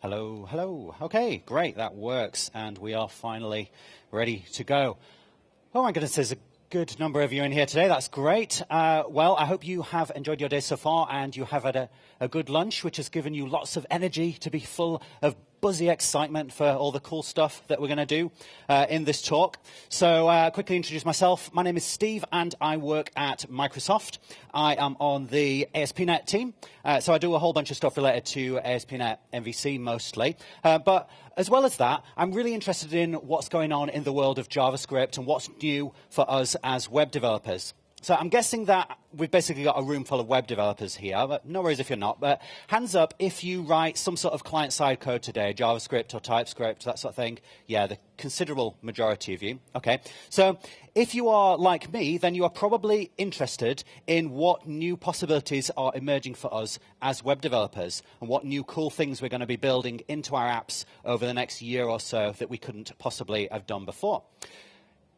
Hello, hello. Okay, great, that works, and we are finally ready to go. Oh my goodness, there's a good number of you in here today. That's great. Well, I hope you have enjoyed your day so far, and you have had a good lunch, which has given you lots of energy to be full of buzzy excitement for all the cool stuff that we're going to do in this talk. So quickly introduce myself. My name is Steve, and I work at Microsoft. I am on the ASP.NET team, so I do a whole bunch of stuff related to ASP.NET MVC mostly. But as well as that, I'm really interested in what's going on in the world of JavaScript and what's new for us as web developers. So I'm guessing that we've basically got a room full of web developers here, but no worries if you're not. But hands up if you write some sort of client-side code today, JavaScript or TypeScript, that sort of thing. Yeah, the considerable majority of you. Okay, so if you are like me, then you are probably interested in what new possibilities are emerging for us as web developers and what new cool things we're going to be building into our apps over the next year or so that we couldn't possibly have done before.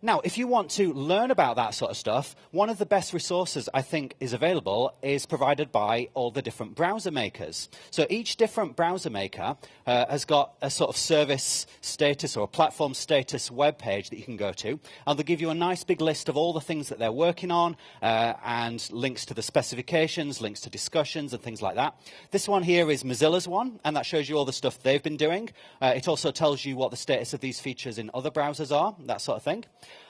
Now, if you want to learn about that sort of stuff, one of the best resources I think is available is provided by all the different browser makers. So each different browser maker has got a sort of service status or a platform status web page that you can go to, and they'll give you a nice big list of all the things that they're working on and links to the specifications, links to discussions and things like that. This one here is Mozilla's one, and that shows you all the stuff they've been doing. It also tells you what the status of these features in other browsers are, that sort of thing.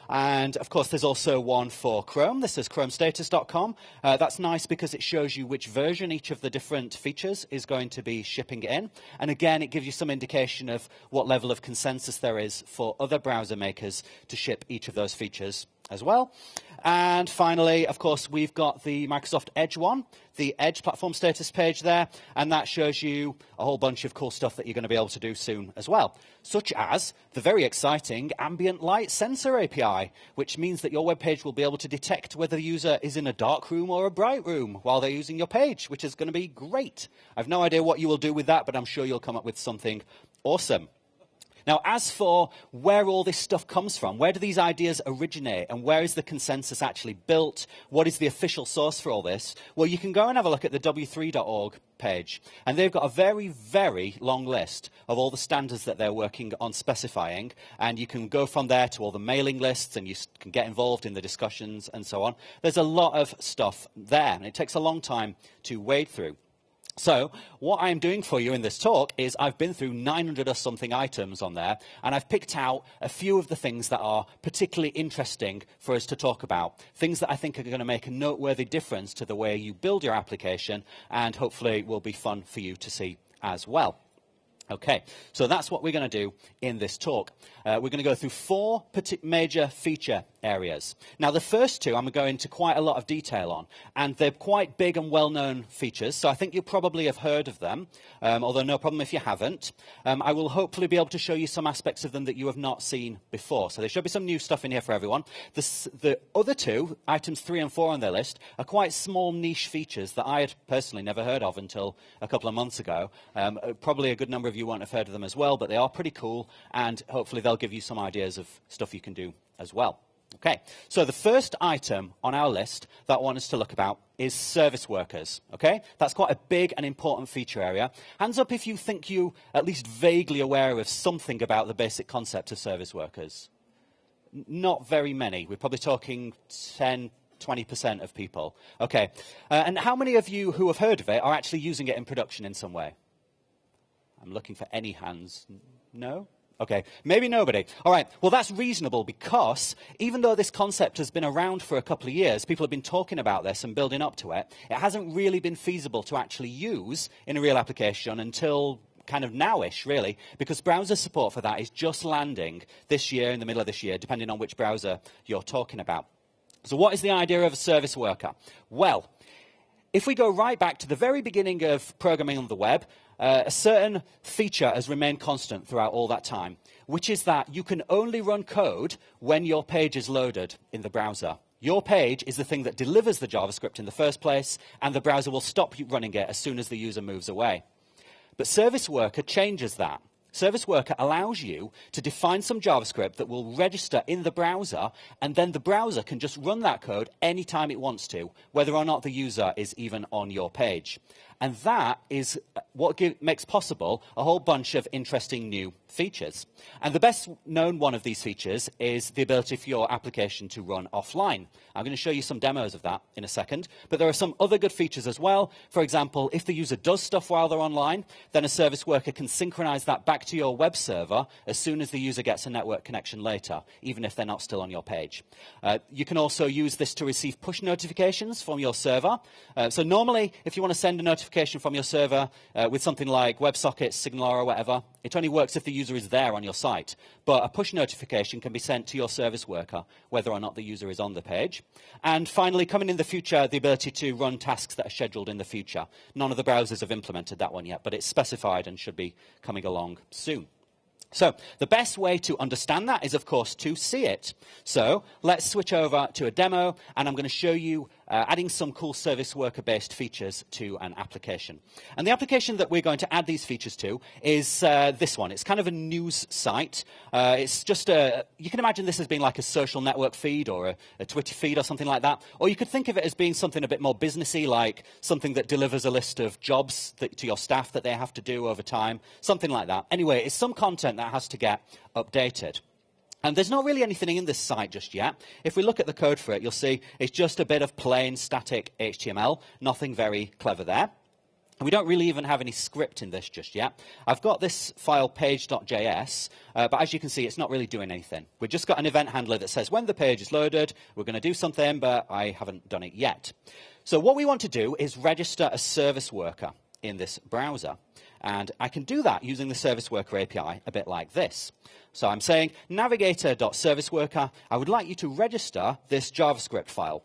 And, of course, there's also one for Chrome. This is chromestatus.com. That's nice because it shows you which version each of the different features is going to be shipping in. And, again, it gives you some indication of what level of consensus there is for other browser makers to ship each of those features as well. And finally, of course, we've got the Microsoft Edge one, the Edge platform status page there, and that shows you a whole bunch of cool stuff that you're going to be able to do soon as well, such as the very exciting ambient light sensor API, which means that your web page will be able to detect whether the user is in a dark room or a bright room while they're using your page, which is going to be great. I've no idea what you will do with that, but I'm sure you'll come up with something awesome. Now, as for where all this stuff comes from, where do these ideas originate, and where is the consensus actually built? What is the official source for all this? Well, you can go and have a look at the w3.org page, and they've got a very, very long list of all the standards that they're working on specifying, and you can go from there to all the mailing lists, and you can get involved in the discussions and so on. There's a lot of stuff there, and it takes a long time to wade through. So what I'm doing for you in this talk is I've been through 900 or something items on there, and I've picked out a few of the things that are particularly interesting for us to talk about, things that I think are going to make a noteworthy difference to the way you build your application, and hopefully will be fun for you to see as well. Okay, so that's what we're going to do in this talk. We're going to go through four major feature areas. Now, the first two I'm going to go into quite a lot of detail on, and they're quite big and well-known features, so I think you probably have heard of them, although no problem if you haven't. I will hopefully be able to show you some aspects of them that you have not seen before, so there should be some new stuff in here for everyone. The other two, items 3 and 4 on their list, are quite small niche features that I had personally never heard of until a couple of months ago. Probably a good number of you won't have heard of them as well, but they are pretty cool, and hopefully they'll give you some ideas of stuff you can do as well. Okay, so the first item on our list that I want us to look about is service workers, okay? That's quite a big and important feature area. Hands up if you think you at least vaguely aware of something about the basic concept of service workers. Not very many. We're probably talking 10–20% of people. Okay, and how many of you who have heard of it are actually using it in production in some way? I'm looking for any hands. No? Okay, maybe nobody. All right, well, that's reasonable because even though this concept has been around for a couple of years, people have been talking about this and building up to it, it hasn't really been feasible to actually use in a real application until kind of nowish, really, because browser support for that is just landing this year, in the middle of this year, depending on which browser you're talking about. So what is the idea of a service worker? Well, if we go right back to the very beginning of programming on the web, a certain feature has remained constant throughout all that time, which is that you can only run code when your page is loaded in the browser. Your page is the thing that delivers the JavaScript in the first place, and the browser will stop running it as soon as the user moves away. But Service Worker changes that. Service Worker allows you to define some JavaScript that will register in the browser, and then the browser can just run that code anytime it wants to, whether or not the user is even on your page. And that is makes possible a whole bunch of interesting new features. And the best known one of these features is the ability for your application to run offline. I'm going to show you some demos of that in a second, but there are some other good features as well. For example, if the user does stuff while they're online, then a service worker can synchronize that back to your web server as soon as the user gets a network connection later, even if they're not still on your page. You can also use this to receive push notifications from your server. So normally, if you want to send a notification from your server with something like WebSockets, Signal or whatever, it only works if the user is there on your site. But a push notification can be sent to your service worker, whether or not the user is on the page. And finally, coming in the future, the ability to run tasks that are scheduled in the future. None of the browsers have implemented that one yet, but it's specified and should be coming along soon. So the best way to understand that is, of course, to see it. So let's switch over to a demo, and I'm going to show you adding some cool service worker-based features to an application. And the application that we're going to add these features to is this one. It's kind of a news site. It's just you can imagine this as being like a social network feed or a Twitter feed or something like that. Or you could think of it as being something a bit more businessy, like something that delivers a list of jobs to your staff that they have to do over time, something like that. Anyway, it's some content that has to get updated. And there's not really anything in this site just yet. If we look at the code for it, you'll see it's just a bit of plain static HTML, nothing very clever there. And we don't really even have any script in this just yet. I've got this file page.js, but as you can see, it's not really doing anything. We've just got an event handler that says when the page is loaded, we're going to do something, but I haven't done it yet. So what we want to do is register a service worker in this browser. And I can do that using the service worker API a bit like this. So I'm saying navigator.serviceworker, I would like you to register this JavaScript file,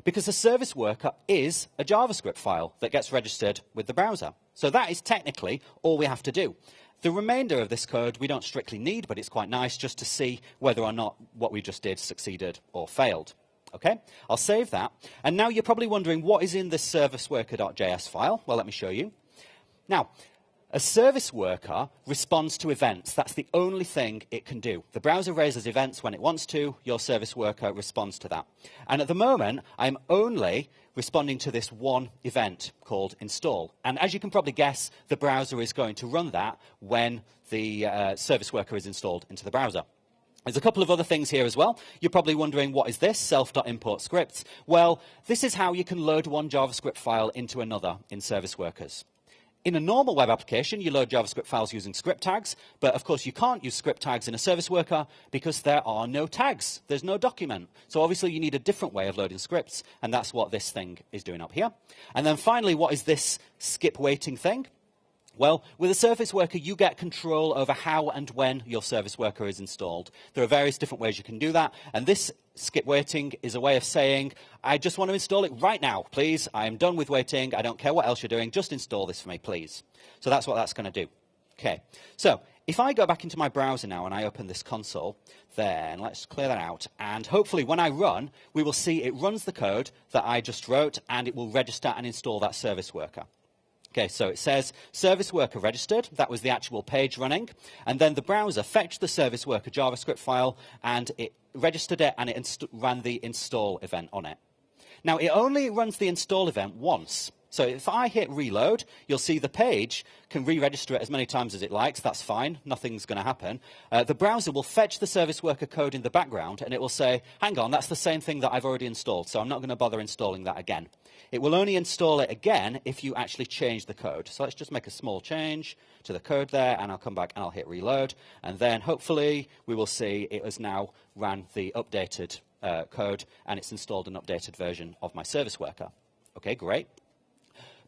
because the service worker is a JavaScript file that gets registered with the browser. So that is technically all we have to do. The remainder of this code we don't strictly need, but it's quite nice just to see whether or not what we just did succeeded or failed. Okay, I'll save that. And now you're probably wondering, what is in this serviceworker.js file? Well, let me show you. Now, a service worker responds to events. That's the only thing it can do. The browser raises events when it wants to. Your service worker responds to that. And at the moment, I'm only responding to this one event called install. And as you can probably guess, the browser is going to run that when the service worker is installed into the browser. There's a couple of other things here as well. You're probably wondering, what is this? Self.import scripts. Well, this is how you can load one JavaScript file into another in service workers. In a normal web application, you load JavaScript files using script tags, but of course you can't use script tags in a service worker because there are no tags. There's no document. So obviously you need a different way of loading scripts, and that's what this thing is doing up here. And then finally, what is this skip waiting thing? Well, with a service worker, you get control over how and when your service worker is installed. There are various different ways you can do that, and this skip waiting is a way of saying, I just want to install it right now, please. I am done with waiting. I don't care what else you're doing. Just install this for me, please. So that's what that's going to do. Okay, so if I go back into my browser now and I open this console, then let's clear that out. And hopefully when I run, we will see it runs the code that I just wrote, and it will register and install that service worker. Okay, so it says service worker registered. That was the actual page running. And then the browser fetched the service worker JavaScript file, and it registered it, and it ran the install event on it. Now, it only runs the install event once. So if I hit reload, you'll see the page can re-register it as many times as it likes. That's fine. Nothing's going to happen. The browser will fetch the service worker code in the background, and it will say, hang on, that's the same thing that I've already installed, so I'm not going to bother installing that again. It will only install it again if you actually change the code. So let's just make a small change to the code there, and I'll come back and I'll hit reload. And then hopefully we will see it has now ran the updated code, and it's installed an updated version of my service worker. Okay, great.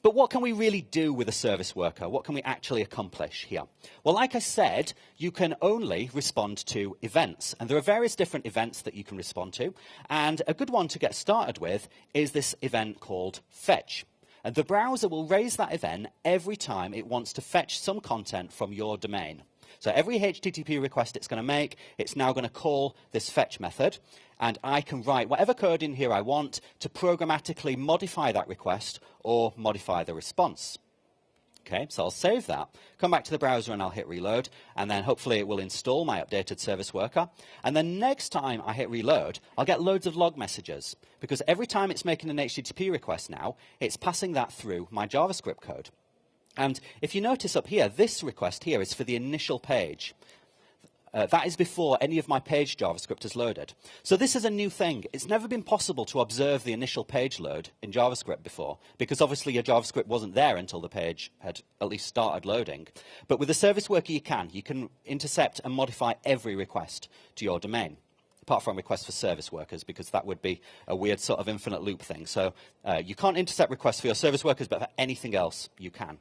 But what can we really do with a service worker? What can we actually accomplish here? Well, like I said, you can only respond to events. And there are various different events that you can respond to. And a good one to get started with is this event called fetch. And the browser will raise that event every time it wants to fetch some content from your domain. So every HTTP request it's going to make, it's now going to call this fetch method. And I can write whatever code in here I want to programmatically modify that request or modify the response. Okay, so I'll save that, come back to the browser, and I'll hit reload. And then hopefully it will install my updated service worker. And then next time I hit reload, I'll get loads of log messages. Because every time it's making an HTTP request now, it's passing that through my JavaScript code. And if you notice up here, this request here is for the initial page. That is before any of my page JavaScript is loaded. So this is a new thing. It's never been possible to observe the initial page load in JavaScript before, because obviously your JavaScript wasn't there until the page had at least started loading. But with the service worker, you can intercept and modify every request to your domain, apart from requests for service workers, because that would be a weird sort of infinite loop thing. So you can't intercept requests for your service workers, but for anything else, you can.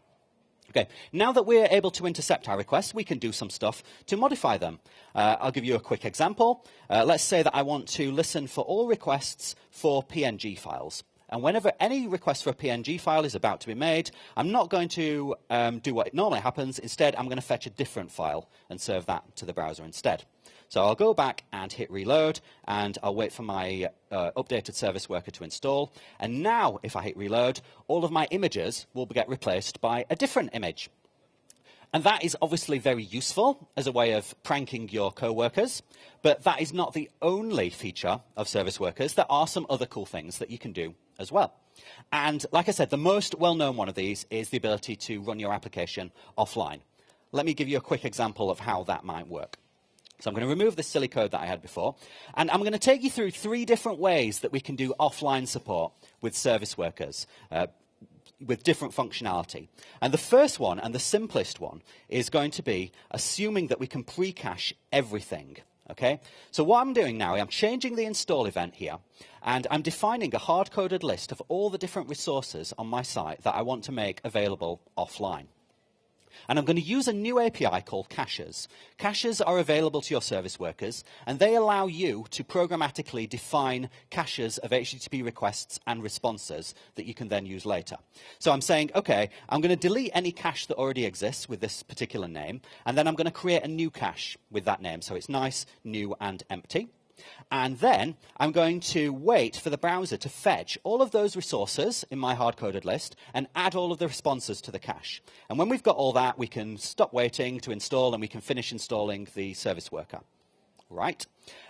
Okay, now that we're able to intercept our requests, we can do some stuff to modify them. I'll give you a quick example. Let's say that I want to listen for all requests for PNG files. And whenever any request for a PNG file is about to be made, I'm not going to do what normally happens. Instead, I'm going to fetch a different file and serve that to the browser instead. So I'll go back and hit reload, and I'll wait for my updated service worker to install. And now, if I hit reload, all of my images will get replaced by a different image. And that is obviously very useful as a way of pranking your co-workers, but that is not the only feature of service workers. There are some other cool things that you can do as well. And like I said, the most well-known one of these is the ability to run your application offline. Let me give you a quick example of how that might work. So I'm going to remove this silly code that I had before, and I'm going to take you through 3 different ways that we can do offline support with service workers with different functionality. And the first one, and the simplest one, is going to be assuming that we can pre-cache everything. Okay? So what I'm doing now, I'm changing the install event here, and I'm defining a hard-coded list of all the different resources on my site that I want to make available offline. And I'm going to use a new API called caches. Caches are available to your service workers, and they allow you to programmatically define caches of HTTP requests and responses that you can then use later. So I'm saying, OK, I'm going to delete any cache that already exists with this particular name, and then I'm going to create a new cache with that name. So it's nice, new, and empty. And then I'm going to wait for the browser to fetch all of those resources in my hard-coded list and add all of the responses to the cache. And when we've got all that, we can stop waiting to install, and we can finish installing the service worker. Right?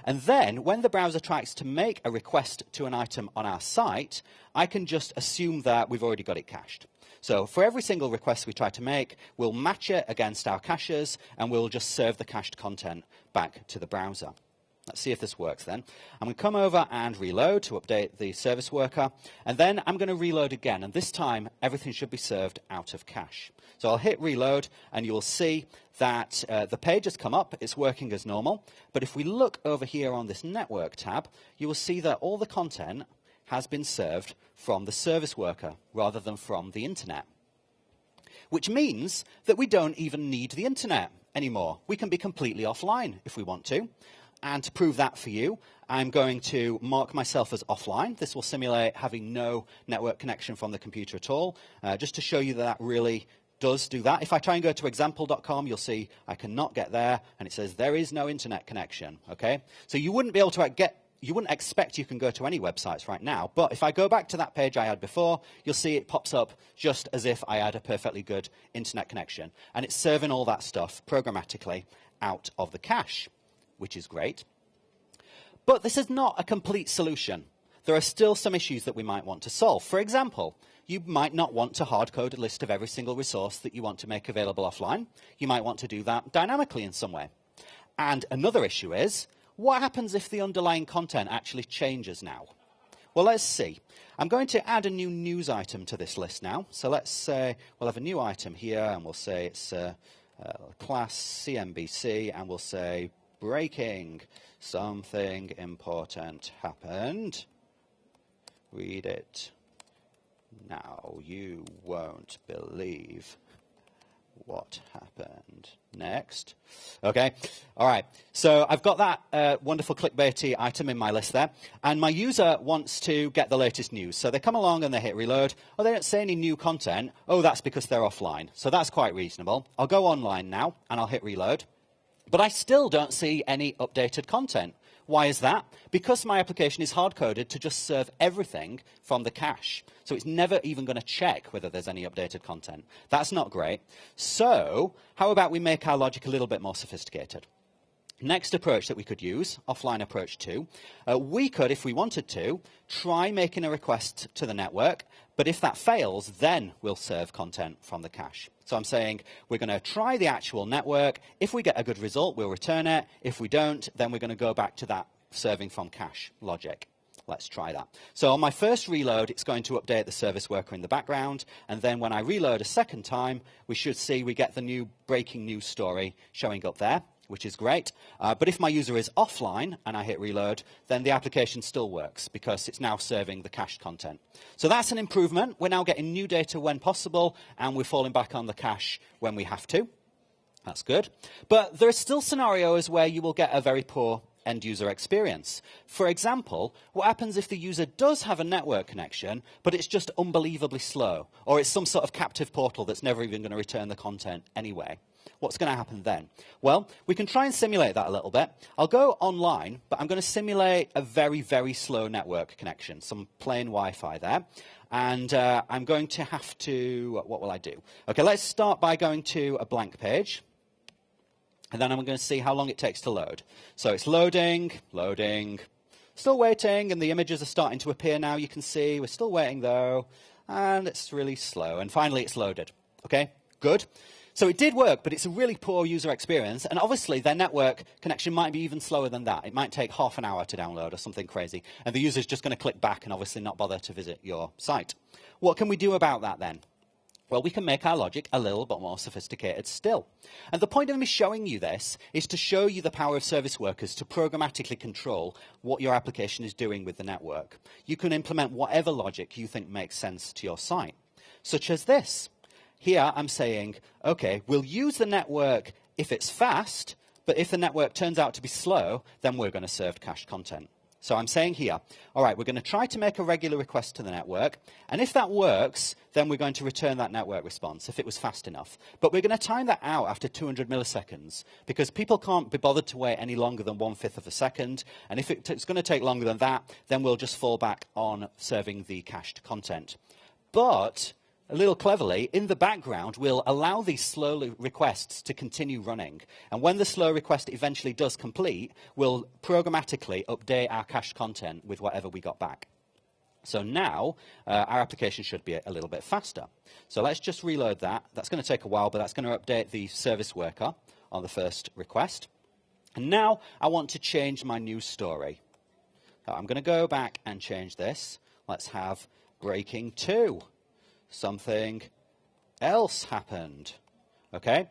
And then when the browser tries to make a request to an item on our site, I can just assume that we've already got it cached. So for every single request we try to make, we'll match it against our caches, and we'll just serve the cached content back to the browser. Let's see if this works then. I'm going to come over and reload to update the service worker. And then I'm going to reload again. And this time, everything should be served out of cache. So I'll hit reload, and you'll see that the page has come up. It's working as normal. But if we look over here on this network tab, you will see that all the content has been served from the service worker rather than from the internet. Which means that we don't even need the internet anymore. We can be completely offline if we want to. And to prove that for you, I'm going to mark myself as offline. This will simulate having no network connection from the computer at all, just to show you that that really does do that. If I try and go to example.com, you'll see I cannot get there, and it says there is no internet connection. Okay, so you wouldn't be able to you wouldn't expect you can go to any websites right now. But if I go back to that page I had before, you'll see it pops up just as if I had a perfectly good internet connection, and it's serving all that stuff programmatically out of the cache, which is great. But this is not a complete solution. There are still some issues that we might want to solve. For example, you might not want to hard-code a list of every single resource that you want to make available offline. You might want to do that dynamically in some way. And another issue is, what happens if the underlying content actually changes now? Well, let's see. I'm going to add a new news item to this list now. So let's say we'll have a new item here, and we'll say it's class CNBC, and we'll say breaking, something important happened. Read it now. You won't believe what happened. Next. Okay. All right. So I've got that wonderful clickbaity item in my list there. And my user wants to get the latest news. So they come along and they hit reload. Oh, they don't say any new content. Oh, that's because they're offline. So that's quite reasonable. I'll go online now, and I'll hit reload. But I still don't see any updated content. Why is that? Because my application is hard-coded to just serve everything from the cache. So it's never even going to check whether there's any updated content. That's not great. So how about we make our logic a little bit more sophisticated? Next approach that we could use, offline approach 2, we could, if we wanted to, try making a request to the network But if that fails, then we'll serve content from the cache. So I'm saying we're going to try the actual network. If we get a good result, we'll return it. If we don't, then we're going to go back to that serving from cache logic. Let's try that. So on my first reload, it's going to update the service worker in the background. And then when I reload a second time, we should see we get the new breaking news story showing up there, which is great. But if my user is offline and I hit reload, then the application still works because it's now serving the cached content. So that's an improvement. We're now getting new data when possible, and we're falling back on the cache when we have to. That's good. But there are still scenarios where you will get a very poor end-user experience. For example, what happens if the user does have a network connection, but it's just unbelievably slow, or it's some sort of captive portal that's never even going to return the content anyway? What's going to happen then? Well, we can try and simulate that a little bit. I'll go online, but I'm going to simulate a very, very slow network connection, some plain Wi-Fi there. And I'm going to have to, what will I do? Okay, let's start by going to a blank page. And then I'm going to see how long it takes to load. So it's loading, still waiting, and the images are starting to appear now. You can see we're still waiting, though, and it's really slow. And finally, it's loaded. Okay, good. So it did work, but it's a really poor user experience. And obviously, their network connection might be even slower than that. It might take half an hour to download or something crazy. And the user's just going to click back and obviously not bother to visit your site. What can we do about that then? Well, we can make our logic a little bit more sophisticated still. And the point of me showing you this is to show you the power of service workers to programmatically control what your application is doing with the network. You can implement whatever logic you think makes sense to your site, such as this. Here I'm saying, OK, we'll use the network if it's fast, but if the network turns out to be slow, then we're going to serve cached content. So I'm saying here, all right, we're going to try to make a regular request to the network. And if that works, then we're going to return that network response if it was fast enough. But we're going to time that out after 200 milliseconds because people can't be bothered to wait any longer than 1/5 of a second. And if it's going to take longer than that, then we'll just fall back on serving the cached content. But a little cleverly, in the background, we'll allow these slow requests to continue running. And when the slow request eventually does complete, we'll programmatically update our cached content with whatever we got back. So now, our application should be a little bit faster. So let's just reload that. That's going to take a while, but that's going to update the service worker on the first request. And now I want to change my news story. So I'm going to go back and change this. Let's have breaking 2. Something else happened. Okay?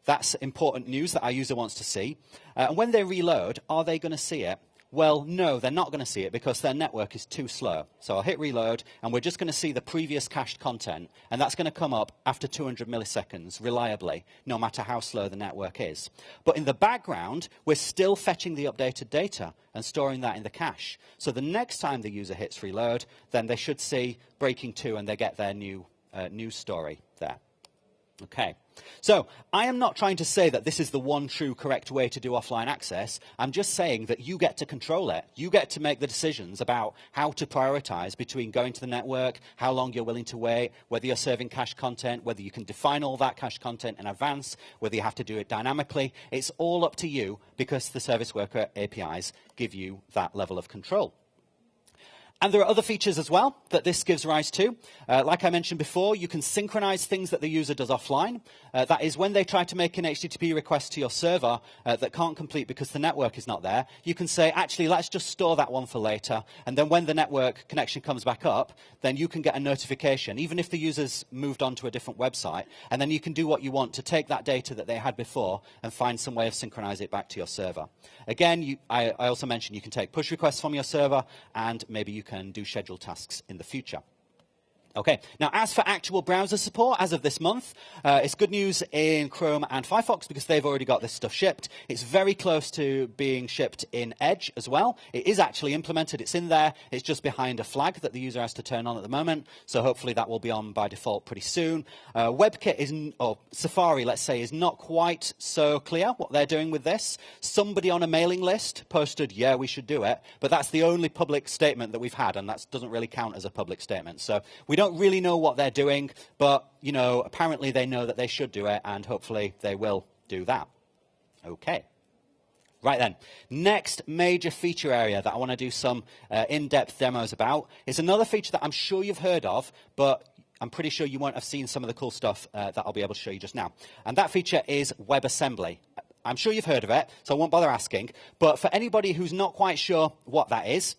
That's important news that our user wants to see. And when they reload, are they going to see it? Well, no, they're not going to see it because their network is too slow. So I'll hit reload, and we're just going to see the previous cached content, and that's going to come up after 200 milliseconds reliably, no matter how slow the network is. But in the background, we're still fetching the updated data and storing that in the cache. So the next time the user hits reload, then they should see breaking 2, and they get their new news story there. Okay, so I am not trying to say that this is the one true correct way to do offline access. I'm just saying that you get to control it. You get to make the decisions about how to prioritize between going to the network, how long you're willing to wait, whether you're serving cached content, whether you can define all that cached content in advance, whether you have to do it dynamically. It's all up to you because the service worker APIs give you that level of control. And there are other features as well that this gives rise to. Like I mentioned before, you can synchronize things that the user does offline. That is, when they try to make an HTTP request to your server that can't complete because the network is not there, you can say, actually, let's just store that one for later. And then when the network connection comes back up, then you can get a notification, even if the user's moved on to a different website. And then you can do what you want to take that data that they had before and find some way of synchronizing it back to your server. Again, I also mentioned you can take push requests from your server, and maybe you can do scheduled tasks in the future. Okay, now as for actual browser support, as of this month, it's good news in Chrome and Firefox because they've already got this stuff shipped. It's very close to being shipped in Edge as well. It is actually implemented, it's in there, it's just behind a flag that the user has to turn on at the moment, so hopefully that will be on by default pretty soon. WebKit or Safari, let's say, is not quite so clear what they're doing with this. Somebody on a mailing list posted, yeah, we should do it, but that's the only public statement that we've had, and that doesn't really count as a public statement. So we don't really know what they're doing, but, you know, apparently they know that they should do it, and hopefully they will do that. Okay. Right then, next major feature area that I want to do some in-depth demos about is another feature that I'm sure you've heard of, but I'm pretty sure you won't have seen some of the cool stuff that I'll be able to show you just now. And that feature is WebAssembly. I'm sure you've heard of it, so I won't bother asking. But for anybody who's not quite sure what that is,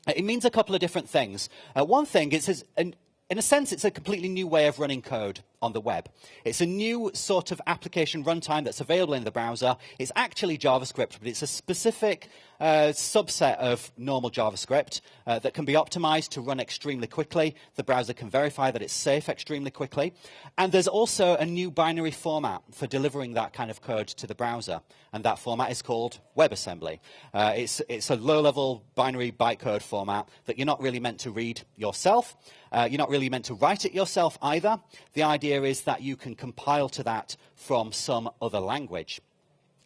it means a couple of different things. One thing is, in a sense, it's a completely new way of running code on the web. It's a new sort of application runtime that's available in the browser. It's actually JavaScript, but it's a specific subset of normal JavaScript that can be optimized to run extremely quickly. The browser can verify that it's safe extremely quickly. And there's also a new binary format for delivering that kind of code to the browser. And that format is called WebAssembly. It's a low-level binary bytecode format that you're not really meant to read yourself. You're not really meant to write it yourself either. The idea is that you can compile to that from some other language.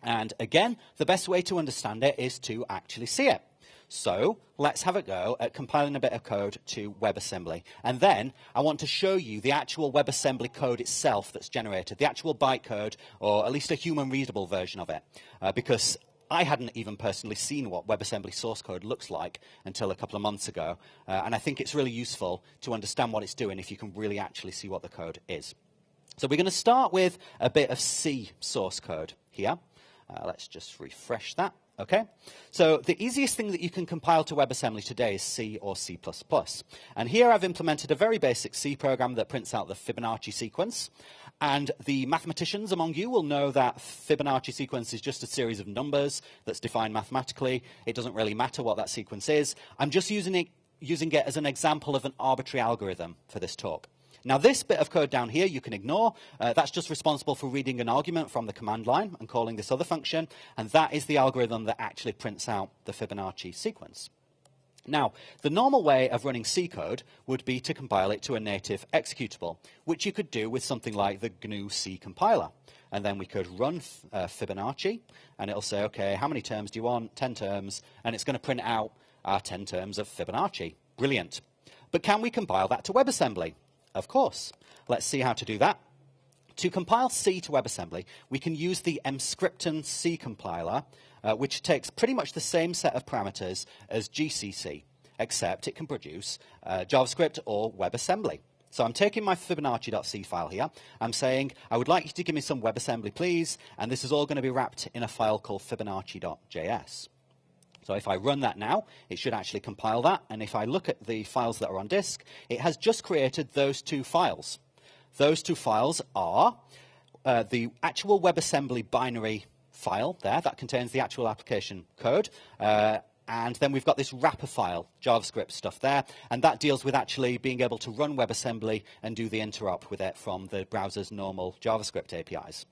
And again, the best way to understand it is to actually see it. So let's have a go at compiling a bit of code to WebAssembly. And then I want to show you the actual WebAssembly code itself that's generated, the actual bytecode, or at least a human-readable version of it. Because I hadn't even personally seen what WebAssembly source code looks like until a couple of months ago. And I think it's really useful to understand what it's doing if you can really actually see what the code is. So we're going to start with a bit of C source code here. Let's just refresh that. Okay, so the easiest thing that you can compile to WebAssembly today is C or C++. And here I've implemented a very basic C program that prints out the Fibonacci sequence. And the mathematicians among you will know that Fibonacci sequence is just a series of numbers that's defined mathematically. It doesn't really matter what that sequence is. I'm just using it as an example of an arbitrary algorithm for this talk. Now, this bit of code down here you can ignore. That's just responsible for reading an argument from the command line and calling this other function. And that is the algorithm that actually prints out the Fibonacci sequence. Now, the normal way of running C code would be to compile it to a native executable, which you could do with something like the GNU C compiler. And then we could run Fibonacci, and it'll say, OK, how many terms do you want? 10 terms. And it's going to print out our 10 terms of Fibonacci. Brilliant. But can we compile that to WebAssembly? Of course. Let's see how to do that. To compile C to WebAssembly, we can use the Emscripten C compiler, which takes pretty much the same set of parameters as GCC, except it can produce JavaScript or WebAssembly. So I'm taking my Fibonacci.c file here. I'm saying, I would like you to give me some WebAssembly, please. And this is all going to be wrapped in a file called Fibonacci.js. So if I run that now, it should actually compile that. And if I look at the files that are on disk, it has just created those two files. Those two files are the actual WebAssembly binary file there that contains the actual application code. And then we've got this wrapper file, JavaScript stuff there. And that deals with actually being able to run WebAssembly and do the interop with it from the browser's normal JavaScript APIs.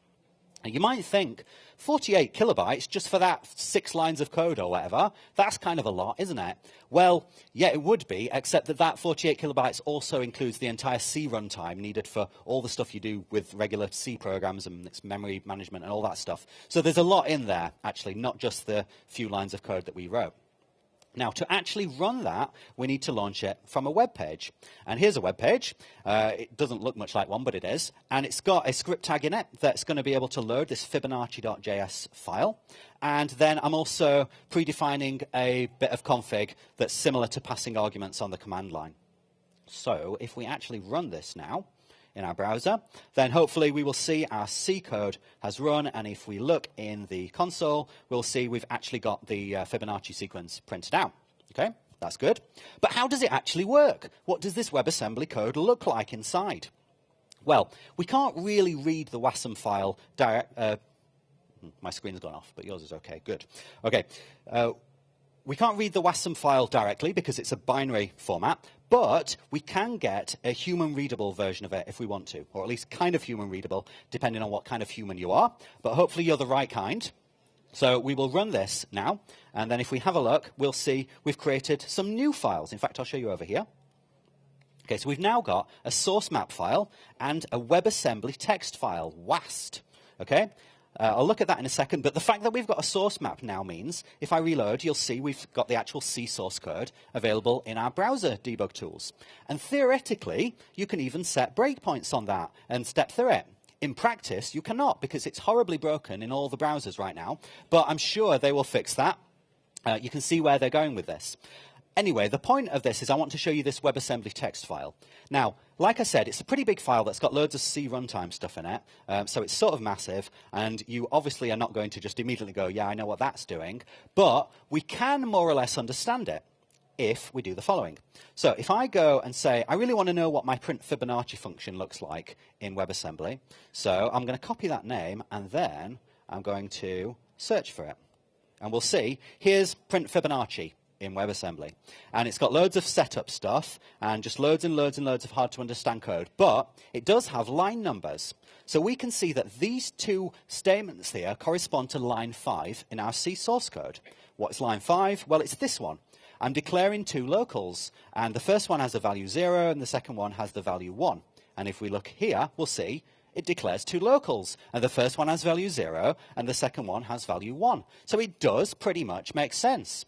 And you might think, 48 kilobytes just for that 6 lines of code or whatever, that's kind of a lot, isn't it? Well, yeah, it would be, except that that 48 kilobytes also includes the entire C runtime needed for all the stuff you do with regular C programs and its memory management and all that stuff. So there's a lot in there, actually, not just the few lines of code that we wrote. Now, to actually run that, we need to launch it from a web page. And here's a web page. It doesn't look much like one, but it is. And it's got a script tag in it that's going to be able to load this Fibonacci.js file. And then I'm also predefining a bit of config that's similar to passing arguments on the command line. So if we actually run this now in our browser, then hopefully we will see our C code has run. And if we look in the console, we'll see we've actually got the Fibonacci sequence printed out. OK, that's good. But how does it actually work? What does this WebAssembly code look like inside? Well, we can't really read the WASM file direct. My screen's gone off, but yours is OK. Good. OK. We can't read the WASM file directly because it's a binary format, but we can get a human-readable version of it if we want to, or at least kind of human-readable, depending on what kind of human you are. But hopefully you're the right kind. So we will run this now, and then if we have a look, we'll see we've created some new files. In fact, I'll show you over here. OK, so we've now got a source map file and a WebAssembly text file, WAST. OK? I'll look at that in a second, but the fact that we've got a source map now means if I reload, you'll see we've got the actual C source code available in our browser debug tools. And theoretically, you can even set breakpoints on that and step through it. in practice, you cannot, because it's horribly broken in all the browsers right now. But I'm sure they will fix that. You can see where they're going with this. Anyway, the point of this is I want to show you this WebAssembly text file. Now, like I said, it's a pretty big file that's got loads of C runtime stuff in it, so it's sort of massive, and you obviously are not going to just immediately go, yeah, I know what that's doing, but we can more or less understand it if we do the following. So if I go and say, I really want to know what my print Fibonacci function looks like in WebAssembly, so I'm going to copy that name, and then I'm going to search for it. And we'll see, here's print Fibonacci in WebAssembly. And it's got loads of setup stuff and just loads and loads and loads of hard to understand code. But it does have line numbers. So we can see that these two statements here correspond to line 5 in our C source code. What's line 5? Well, it's this one. I'm declaring two locals. And the first one has the value 0 and the second one has the value 1. And if we look here, we'll see it declares two locals. And the first one has value 0 and the second one has value 1. So it does pretty much make sense.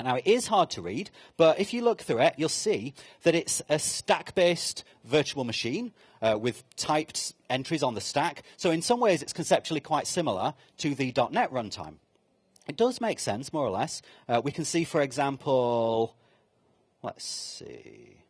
Now, it is hard to read, but if you look through it, you'll see that it's a stack-based virtual machine with typed entries on the stack. So in some ways, it's conceptually quite similar to the .NET runtime. It does make sense, more or less. We can see, for example, let's see.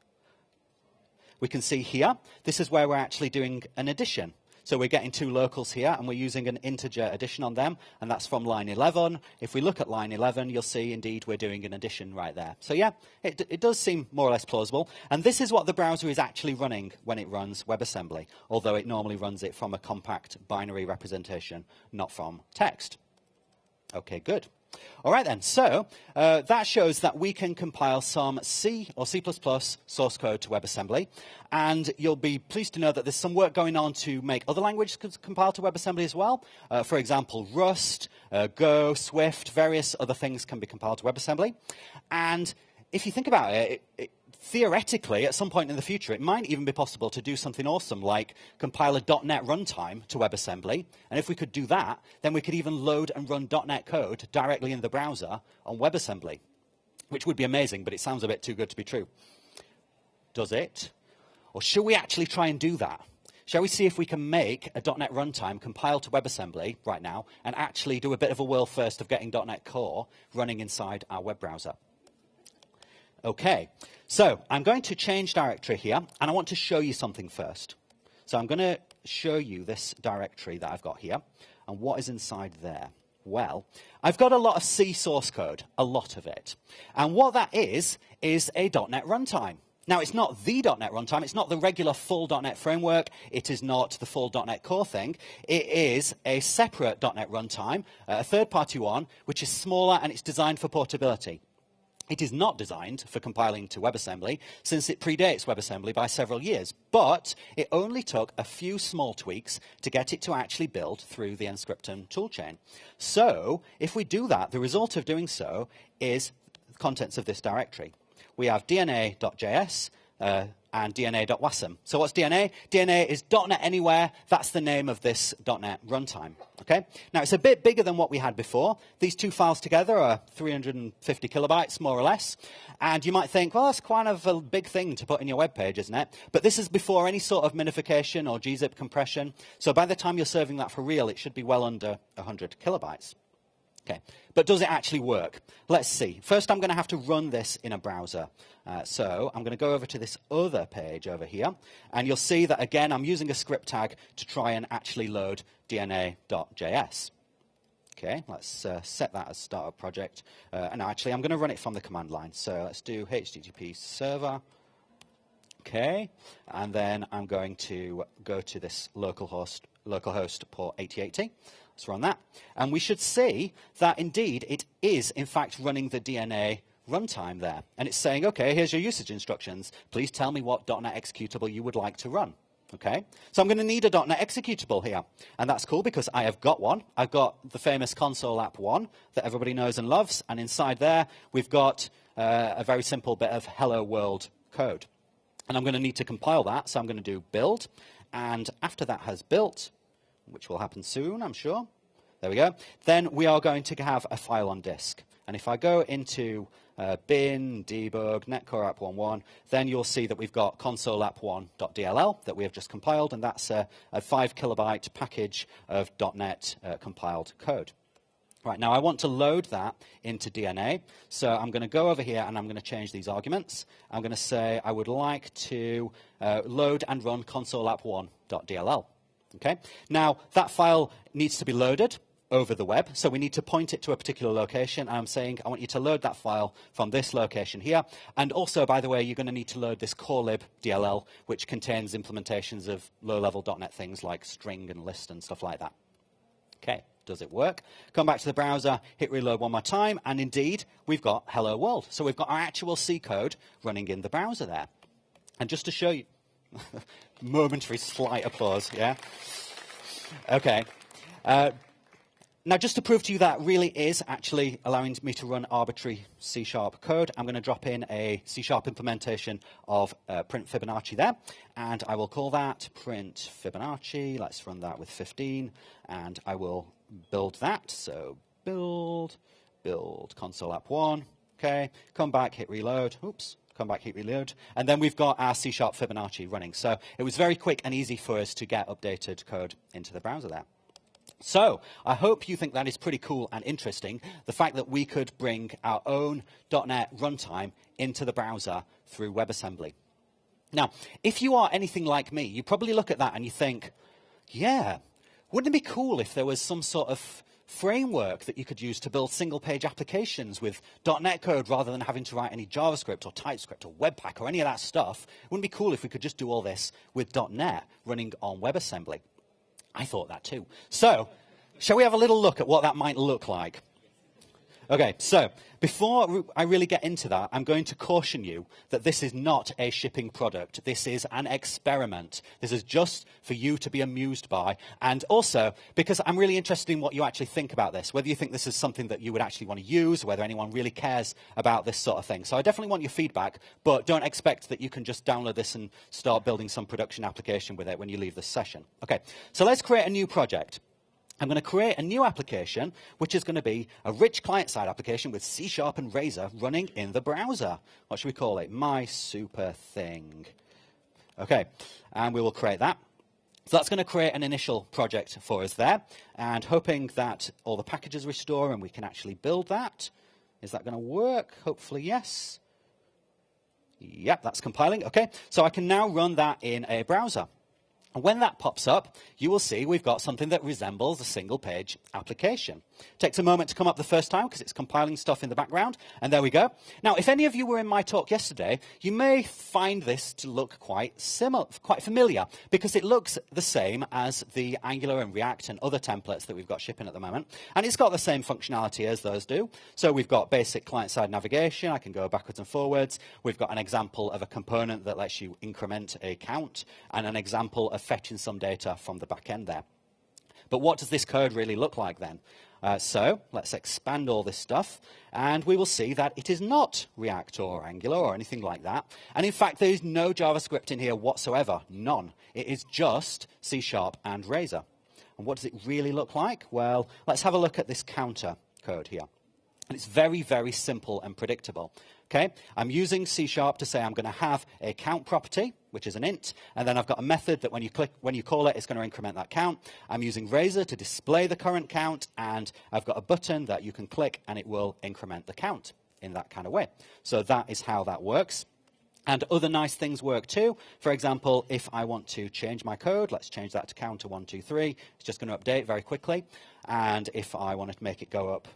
We can see here, this is where we're actually doing an addition. So we're getting two locals here, and we're using an integer addition on them, and that's from line 11. If we look at line 11, you'll see, indeed, we're doing an addition right there. So yeah, it does seem more or less plausible. And this is what the browser is actually running when it runs WebAssembly, although it normally runs it from a compact binary representation, not from text. OK, good. All right, then. So that shows that we can compile some C or C++ source code to WebAssembly. And you'll be pleased to know that there's some work going on to make other languages compile to WebAssembly as well. For example, Rust, Go, Swift, various other things can be compiled to WebAssembly. And if you think about it, theoretically, at some point in the future, it might even be possible to do something awesome like compile a .NET runtime to WebAssembly. And if we could do that, then we could even load and run .NET code directly in the browser on WebAssembly, which would be amazing, but it sounds a bit too good to be true. Does it? Or should we actually try and do that? Shall we see if we can make a .NET runtime compile to WebAssembly right now and actually do a bit of a world first of getting .NET Core running inside our web browser? OK, so I'm going to change directory here, and I want to show you something first. So I'm going to show you this directory that I've got here, and what is inside there. Well, I've got a lot of C source code, a lot of it. And what that is a .NET runtime. Now, it's not the .NET runtime. It's not the regular full .NET framework. It is not the full .NET Core thing. It is a separate .NET runtime, a third-party one, which is smaller, and it's designed for portability. It is not designed for compiling to WebAssembly, since it predates WebAssembly by several years. But it only took a few small tweaks to get it to actually build through the Nscriptum toolchain. So if we do that, the result of doing so is the contents of this directory. We have dna.js and dna.wasm. So what's DNA? DNA is .NET Anywhere. That's the name of this .NET runtime. Okay? Now, it's a bit bigger than what we had before. These two files together are 350 kilobytes, more or less. And you might think, well, that's kind of a big thing to put in your web page, isn't it? But this is before any sort of minification or gzip compression. So by the time you're serving that for real, it should be well under 100 kilobytes. Okay, but does it actually work? Let's see. First, I'm going to have to run this in a browser. So I'm going to go over to this other page over here, and you'll see that, again, I'm using a script tag to try and actually load dna.js. Okay, let's set that as startup project. And actually, I'm going to run it from the command line. So let's do http server. Okay, and then I'm going to go to this localhost port 8080. Let's run that. And we should see that, indeed, it is, in fact, running the DNA runtime there. And it's saying, OK, here's your usage instructions. Please tell me what .NET executable you would like to run. OK, so I'm going to need a .NET executable here. And that's cool because I have got one. I've got the famous console app 1 that everybody knows and loves. And inside there, we've got a very simple bit of hello world code. And I'm going to need to compile that. So I'm going to do build. And after that has built, which will happen soon, I'm sure. There we go. Then we are going to have a file on disk. And if I go into bin, debug, netcore app11, then you'll see that we've got console app1.dll that we have just compiled, and that's a 5 kilobyte package of .NET compiled code. Right, now I want to load that into DNA, so I'm going to go over here and I'm going to change these arguments. I'm going to say I would like to load and run console app1.dll. Okay? Now, that file needs to be loaded over the web, so we need to point it to a particular location. I'm saying I want you to load that file from this location here. And also, by the way, you're going to need to load this corelib DLL, which contains implementations of low-level .NET things like string and list and stuff like that. Okay. Does it work? Come back to the browser, hit reload one more time, and indeed, we've got hello world. So we've got our actual C code running in the browser there. And just to show you, momentary slight applause, yeah? Okay. Now, just to prove to you that really is actually allowing me to run arbitrary C# code, I'm going to drop in a C# implementation of print Fibonacci there, and I will call that print Fibonacci. Let's run that with 15, and I will build that. So build console app1. Okay, come back, hit reload. Oops. Come back, hit reload. And then we've got our C# Fibonacci running. So it was very quick and easy for us to get updated code into the browser there. So I hope you think that is pretty cool and interesting, the fact that we could bring our own .NET runtime into the browser through WebAssembly. Now, if you are anything like me, you probably look at that and you think, yeah, wouldn't it be cool if there was some sort of framework that you could use to build single-page applications with .NET code rather than having to write any JavaScript or TypeScript or Webpack or any of that stuff? Wouldn't it be cool if we could just do all this with .NET running on WebAssembly? I thought that too. So, shall we have a little look at what that might look like? Okay, so before I really get into that, I'm going to caution you that this is not a shipping product. This is an experiment. This is just for you to be amused by. And also, because I'm really interested in what you actually think about this, whether you think this is something that you would actually want to use, whether anyone really cares about this sort of thing. So I definitely want your feedback, but don't expect that you can just download this and start building some production application with it when you leave this session. Okay, so let's create a new project. I'm going to create a new application, which is going to be a rich client-side application with C# and Razor running in the browser. What should we call it? My super thing. Okay, and we will create that. So that's going to create an initial project for us there, and hoping that all the packages restore and we can actually build that. Is that going to work? Hopefully, yes. Yep, that's compiling. Okay, so I can now run that in a browser. And when that pops up, you will see we've got something that resembles a single-page application. It takes a moment to come up the first time because it's compiling stuff in the background, and there we go. Now, if any of you were in my talk yesterday, you may find this to look quite familiar, because it looks the same as the Angular and React and other templates that we've got shipping at the moment, and it's got the same functionality as those do. So we've got basic client-side navigation. I can go backwards and forwards. We've got an example of a component that lets you increment a count, and an example of fetching some data from the back end there. But what does this code really look like then? So let's expand all this stuff, and we will see that it is not React or Angular or anything like that. And in fact, there is no JavaScript in here whatsoever, none. It is just C# and Razor. And what does it really look like? Well, let's have a look at this counter code here. And it's very, very simple and predictable. Okay, I'm using C# to say I'm going to have a count property, which is an int, and then I've got a method that when you call it, it's going to increment that count. I'm using Razor to display the current count, and I've got a button that you can click, and it will increment the count in that kind of way. So that is how that works. And other nice things work too. For example, if I want to change my code, let's change that to counter 1, 2, 3. It's just going to update very quickly. And if I wanted to make it go up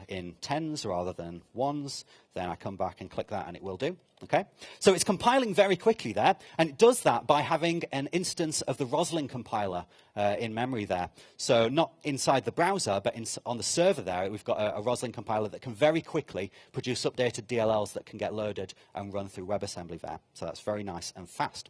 in tens rather than ones, then I come back and click that and it will do. Okay? So it's compiling very quickly there, and it does that by having an instance of the Roslyn compiler in memory there. So not inside the browser, but on the server there, we've got a Roslyn compiler that can very quickly produce updated DLLs that can get loaded and run through WebAssembly there. So that's very nice and fast.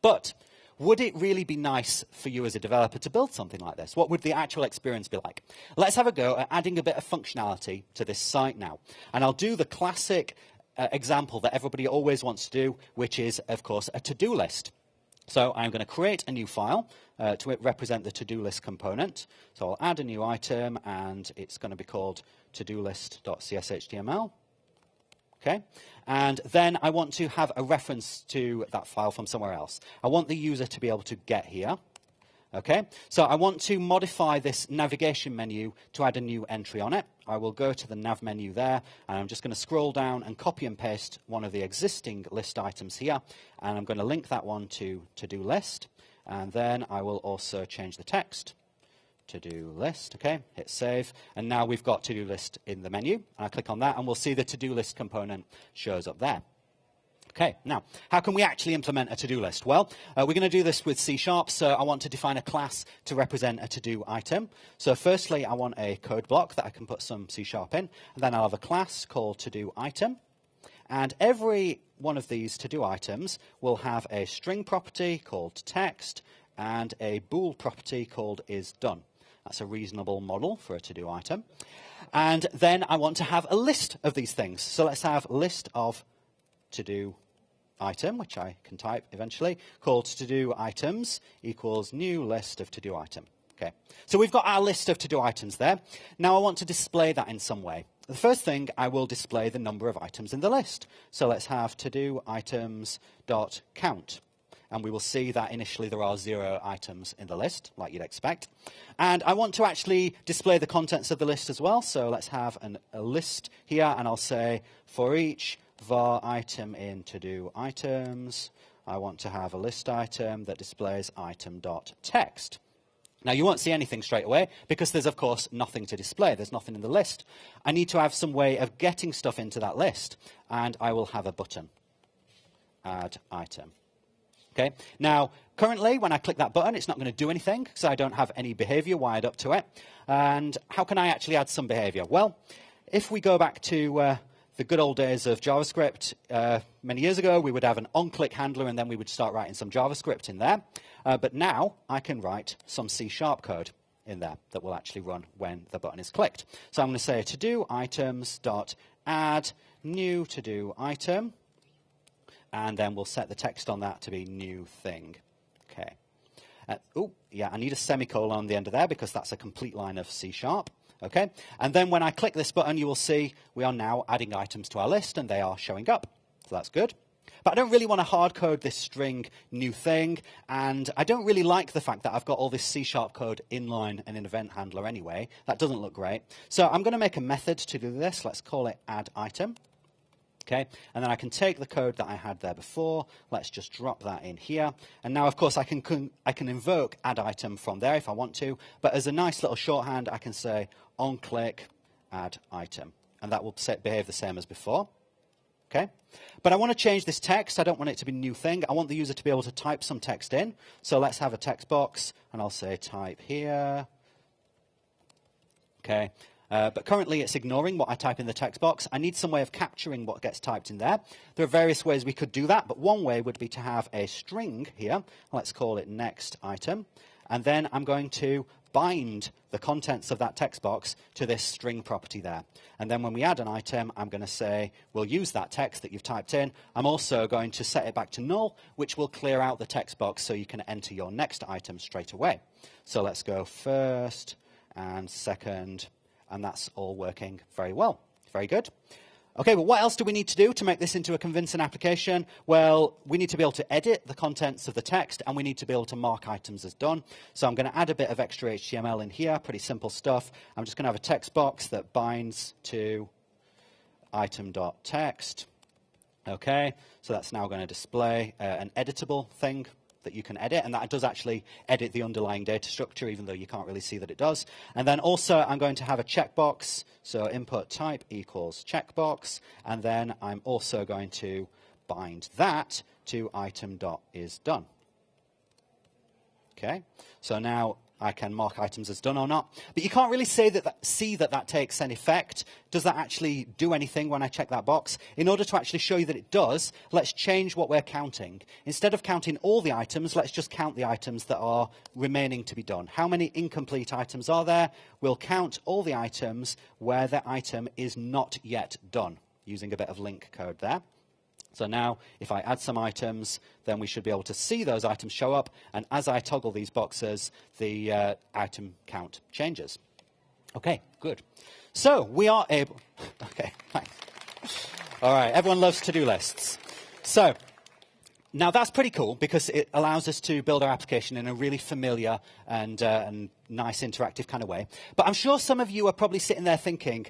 But would it really be nice for you as a developer to build something like this? What would the actual experience be like? Let's have a go at adding a bit of functionality to this site now. And I'll do the classic example that everybody always wants to do, which is, of course, a to-do list. So I'm going to create a new file to represent the to-do list component. So I'll add a new item, and it's going to be called todolist.cshtml. Okay, and then I want to have a reference to that file from somewhere else. I want the user to be able to get here. Okay, so I want to modify this navigation menu to add a new entry on it. I will go to the nav menu there, and I'm just going to scroll down and copy and paste one of the existing list items here, and I'm going to link that one to to-do list, and then I will also change the text. To-do list, okay, hit save, and now we've got to-do list in the menu. And I click on that, and we'll see the to-do list component shows up there. Okay, now, how can we actually implement a to-do list? Well, we're going to do this with C#, so I want to define a class to represent a to-do item. So firstly, I want a code block that I can put some C# in, and then I'll have a class called to-do item. And every one of these to-do items will have a string property called text and a bool property called isDone. That's a reasonable model for a to-do item. And then I want to have a list of these things. So let's have a list of to-do item, which I can type eventually, called to-do items equals new list of to-do item. Okay, so we've got our list of to-do items there. Now I want to display that in some way. The first thing, I will display the number of items in the list. So let's have to-do items.count. And we will see that initially there are 0 items in the list, like you'd expect. And I want to actually display the contents of the list as well. So let's have a list here, and I'll say for each var item in to-do items, I want to have a list item that displays item.text. Now, you won't see anything straight away because there's, of course, nothing to display. There's nothing in the list. I need to have some way of getting stuff into that list, and I will have a button, add item. Okay. Now, currently, when I click that button, it's not going to do anything because I don't have any behavior wired up to it. And how can I actually add some behavior? Well, if we go back to the good old days of JavaScript, many years ago, we would have an on-click handler, and then we would start writing some JavaScript in there. But now I can write some C# code in there that will actually run when the button is clicked. So I'm going to say to-do items.add new to-do item. And then we'll set the text on that to be new thing. Okay. Oh, yeah, I need a semicolon on the end of there because that's a complete line of C#. Okay. And then when I click this button, you will see we are now adding items to our list, and they are showing up. So that's good. But I don't really want to hard code this string new thing, and I don't really like the fact that I've got all this C# code inline and an event handler anyway. That doesn't look great. So I'm going to make a method to do this. Let's call it add item. Okay, and then I can take the code that I had there before. Let's just drop that in here. And now, of course, I can invoke add item from there if I want to. But as a nice little shorthand, I can say on click add item. And that will behave the same as before. Okay, but I want to change this text. I don't want it to be a new thing. I want the user to be able to type some text in. So let's have a text box, and I'll say type here. Okay. But currently, it's ignoring what I type in the text box. I need some way of capturing what gets typed in there. There are various ways we could do that, but one way would be to have a string here. Let's call it next item. And then I'm going to bind the contents of that text box to this string property there. And then when we add an item, I'm going to say, we'll use that text that you've typed in. I'm also going to set it back to null, which will clear out the text box so you can enter your next item straight away. So let's go first and second. And that's all working very well. Very good. Okay, well, what else do we need to do to make this into a convincing application? Well, we need to be able to edit the contents of the text, and we need to be able to mark items as done. So I'm going to add a bit of extra HTML in here, pretty simple stuff. I'm just going to have a text box that binds to item.text. Okay, so that's now going to display an editable thing that you can edit, and that does actually edit the underlying data structure, even though you can't really see that it does. And then also I'm going to have a checkbox, so input type equals checkbox, and then I'm also going to bind that to item.isDone. Okay, so now I can mark items as done or not. But you can't really see that takes an effect. Does that actually do anything when I check that box? In order to actually show you that it does, let's change what we're counting. Instead of counting all the items, let's just count the items that are remaining to be done. How many incomplete items are there? We'll count all the items where the item is not yet done, using a bit of link code there. So now, if I add some items, then we should be able to see those items show up. And as I toggle these boxes, the item count changes. OK, good. So we are able... OK, thanks. All right, everyone loves to-do lists. So now that's pretty cool because it allows us to build our application in a really familiar and nice interactive kind of way. But I'm sure some of you are probably sitting there thinking,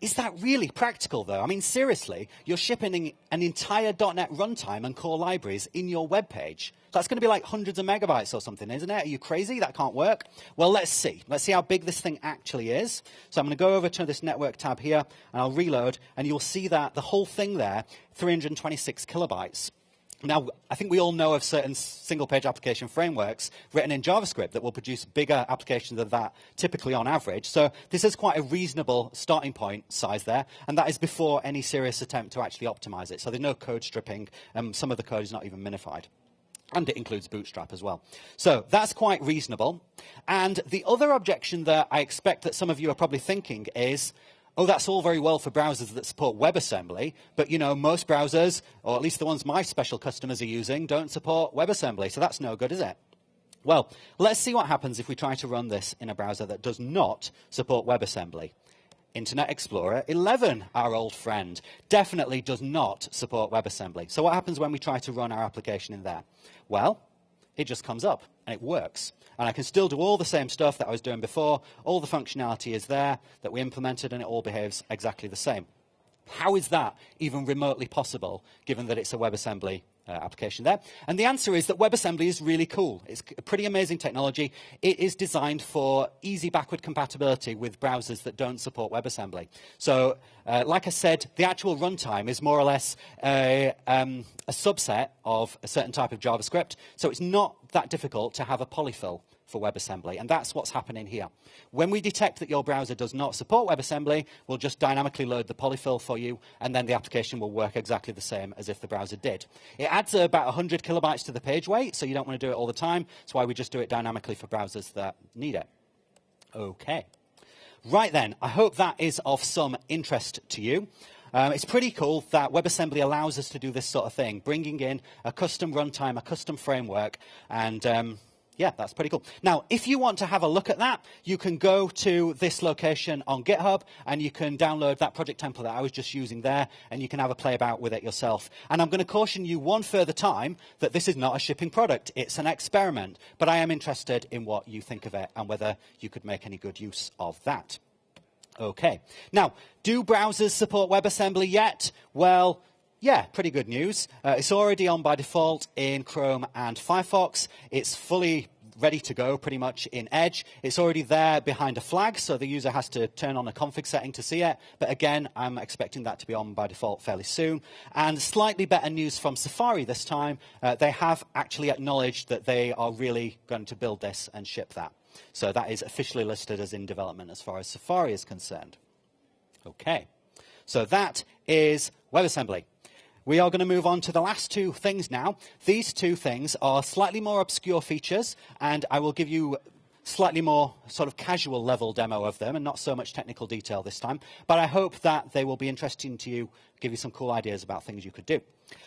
is that really practical, though? I mean, seriously, you're shipping an entire .NET runtime and core libraries in your web page. That's going to be like hundreds of megabytes or something, isn't it? Are you crazy? That can't work. Well, let's see. Let's see how big this thing actually is. So I'm going to go over to this network tab here, and I'll reload, and you'll see that the whole thing there, 326 kilobytes. Now, I think we all know of certain single-page application frameworks written in JavaScript that will produce bigger applications than that, typically on average. So this is quite a reasonable starting point size there, and that is before any serious attempt to actually optimize it. So there's no code stripping. Some of the code is not even minified. And it includes Bootstrap as well. So that's quite reasonable. And the other objection that I expect that some of you are probably thinking is, oh, that's all very well for browsers that support WebAssembly, but, you know, most browsers, or at least the ones my special customers are using, don't support WebAssembly, so that's no good, is it? Well, let's see what happens if we try to run this in a browser that does not support WebAssembly. Internet Explorer 11, our old friend, definitely does not support WebAssembly. So what happens when we try to run our application in there? Well, it just comes up, and it works. And I can still do all the same stuff that I was doing before. All the functionality is there that we implemented, and it all behaves exactly the same. How is that even remotely possible, given that it's a WebAssembly application there? And the answer is that WebAssembly is really cool. It's a pretty amazing technology. It is designed for easy backward compatibility with browsers that don't support WebAssembly. So, like I said, the actual runtime is more or less a subset of a certain type of JavaScript. So it's not that difficult to have a polyfill for WebAssembly, and that's what's happening here. When we detect that your browser does not support WebAssembly, we'll just dynamically load the polyfill for you, and then the application will work exactly the same as if the browser did. It adds about 100 kilobytes to the page weight, so you don't want to do it all the time. That's why we just do it dynamically for browsers that need it. OK. Right then, I hope that is of some interest to you. It's pretty cool that WebAssembly allows us to do this sort of thing, bringing in a custom runtime, a custom framework, and yeah, that's pretty cool. Now, if you want to have a look at that, you can go to this location on GitHub, and you can download that project template that I was just using there, and you can have a play about with it yourself. And I'm going to caution you one further time that this is not a shipping product. It's an experiment. But I am interested in what you think of it and whether you could make any good use of that. OK. Now, do browsers support WebAssembly yet? Well, yeah, pretty good news. It's already on by default in Chrome and Firefox. It's fully ready to go pretty much in Edge. It's already there behind a flag, so the user has to turn on a config setting to see it. But again, I'm expecting that to be on by default fairly soon. And slightly better news from Safari this time. They have actually acknowledged that they are really going to build this and ship that. So that is officially listed as in development as far as Safari is concerned. OK. So that is WebAssembly. We are going to move on to the last two things now. These two things are slightly more obscure features, and I will give you slightly more sort of casual level demo of them and not so much technical detail this time. But I hope that they will be interesting to you, give you some cool ideas about things you could do.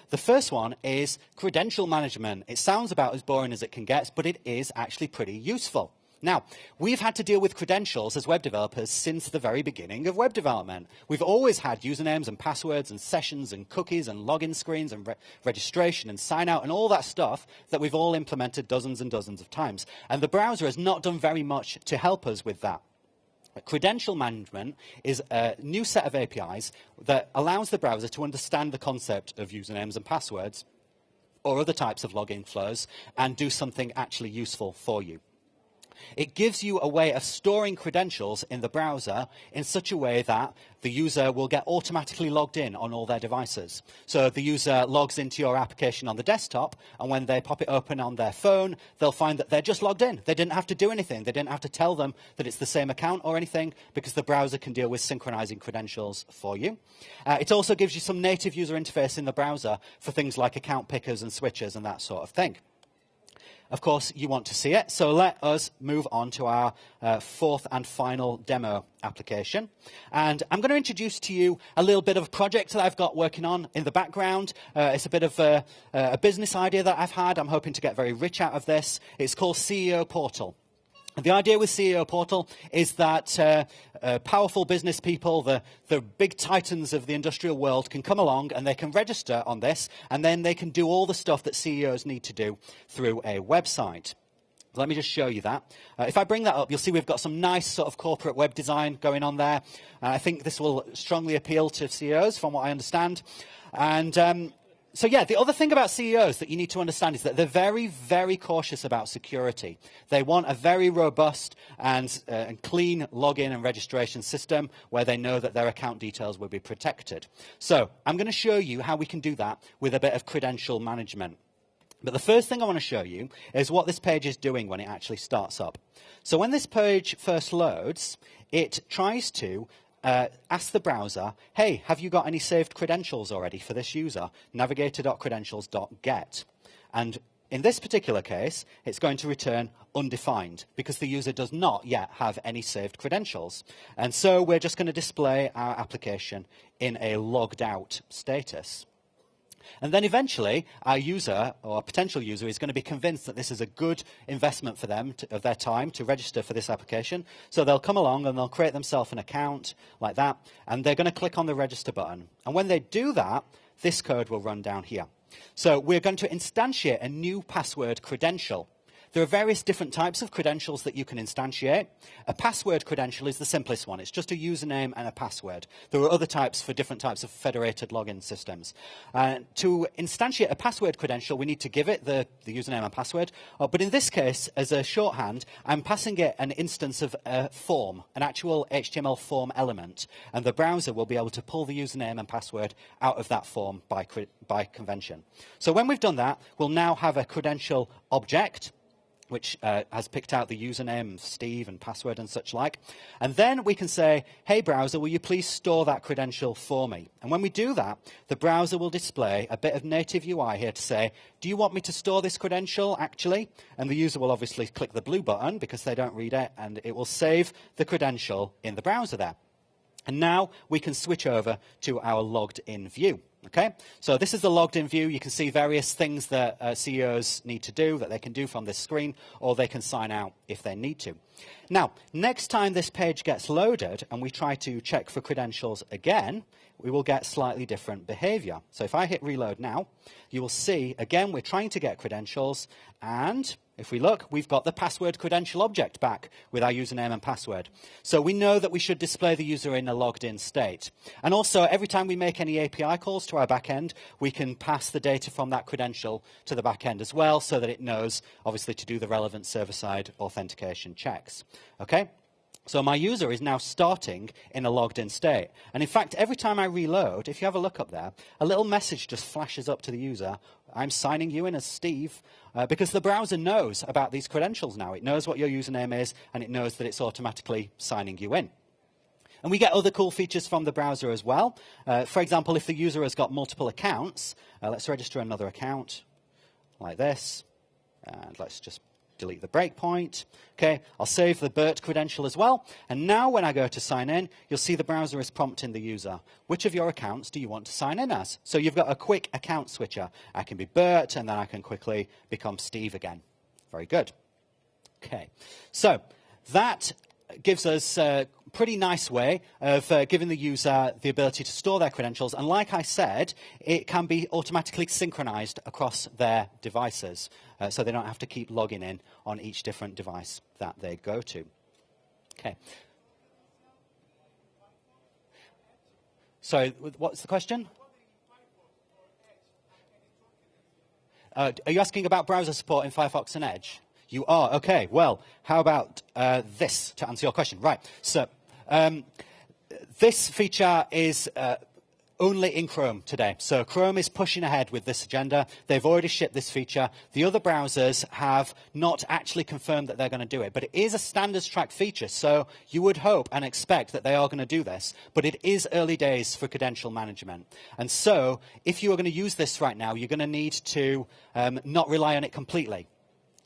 The first one is credential management. It sounds about as boring as it can get, but it is actually pretty useful. Now, we've had to deal with credentials as web developers since the very beginning of web development. We've always had usernames and passwords and sessions and cookies and login screens and registration and sign out and all that stuff that we've all implemented dozens and dozens of times. And the browser has not done very much to help us with that. Credential management is a new set of APIs that allows the browser to understand the concept of usernames and passwords or other types of login flows and do something actually useful for you. It gives you a way of storing credentials in the browser in such a way that the user will get automatically logged in on all their devices. So the user logs into your application on the desktop, and when they pop it open on their phone, they'll find that they're just logged in. They didn't have to do anything. They didn't have to tell them that it's the same account or anything, because the browser can deal with synchronizing credentials for you. It also gives you some native user interface in the browser for things like account pickers and switchers and that sort of thing. of course, you want to see it. So let us move on to our fourth and final demo application. And I'm going to introduce to you a little bit of a project that I've got working on in the background. It's a bit of a business idea that I've had. I'm hoping to get very rich out of this. It's called CEO Portal. The idea with CEO Portal is that powerful business people, the big titans of the industrial world, can come along and they can register on this, and then they can do all the stuff that CEOs need to do through a website. Let me just show you that. If I bring that up, you'll see we've got some nice sort of corporate web design going on there. I think this will strongly appeal to CEOs from what I understand. And so yeah, the other thing about CEOs that you need to understand is that they're very, very cautious about security. They want a very robust and clean login and registration system where they know that their account details will be protected. So I'm going to show you how we can do that with a bit of credential management. But the first thing I want to show you is what this page is doing when it actually starts up. So when this page first loads, it tries to ask the browser, hey, have you got any saved credentials already for this user? Navigator.credentials.get. And in this particular case, it's going to return undefined because the user does not yet have any saved credentials. And so we're just going to display our application in a logged out status. And then eventually, our user, or a potential user, is going to be convinced that this is a good investment for them, of their time, to register for this application. So they'll come along and they'll create themselves an account like that, and they're going to click on the register button. And when they do that, this code will run down here. So we're going to instantiate a new password credential. There are various different types of credentials that you can instantiate. A password credential is the simplest one. It's just a username and a password. There are other types for different types of federated login systems. To instantiate a password credential, we need to give it the username and password. But in this case, as a shorthand, I'm passing it an instance of a form, an actual HTML form element. And the browser will be able to pull the username and password out of that form by convention. So when we've done that, we'll now have a credential object, which has picked out the username, Steve, and password and such like. And then we can say, hey, browser, will you please store that credential for me? And when we do that, the browser will display a bit of native UI here to say, do you want me to store this credential, actually? And the user will obviously click the blue button because they don't read it, and it will save the credential in the browser there. And now we can switch over to our logged in view. Okay, so this is the logged in view. You can see various things that CEOs need to do that they can do from this screen, or they can sign out if they need to. Now, next time this page gets loaded and we try to check for credentials again, we will get slightly different behavior. So if I hit reload now, you will see, again, we're trying to get credentials, and if we look, we've got the password credential object back with our username and password. So we know that we should display the user in a logged in state. And also, every time we make any API calls to our backend, we can pass the data from that credential to the backend as well, so that it knows, obviously, to do the relevant server-side authentication checks. Okay? So my user is now starting in a logged in state. And in fact, every time I reload, if you have a look up there, a little message just flashes up to the user. I'm signing you in as Steve, because the browser knows about these credentials now. It knows what your username is, and it knows that it's automatically signing you in. And we get other cool features from the browser as well. For example, if the user has got multiple accounts, let's register another account like this. And let's just delete the breakpoint. Okay, I'll save the BERT credential as well. And now when I go to sign in, you'll see the browser is prompting the user. Which of your accounts do you want to sign in as? So you've got a quick account switcher. I can be BERT, and then I can quickly become Steve again. Very good. Okay, so that gives us a pretty nice way of giving the user the ability to store their credentials. And like I said, it can be automatically synchronized across their devices, so they don't have to keep logging in on each different device that they go to. Okay. Sorry, what's the question? Are you asking about browser support in Firefox and Edge? You are? Okay, well, how about this to answer your question? Right, so this feature is only in Chrome today. So Chrome is pushing ahead with this agenda. They've already shipped this feature. The other browsers have not actually confirmed that they're going to do it. But it is a standards track feature, so you would hope and expect that they are going to do this. But it is early days for credential management. And so if you are going to use this right now, you're going to need to not rely on it completely.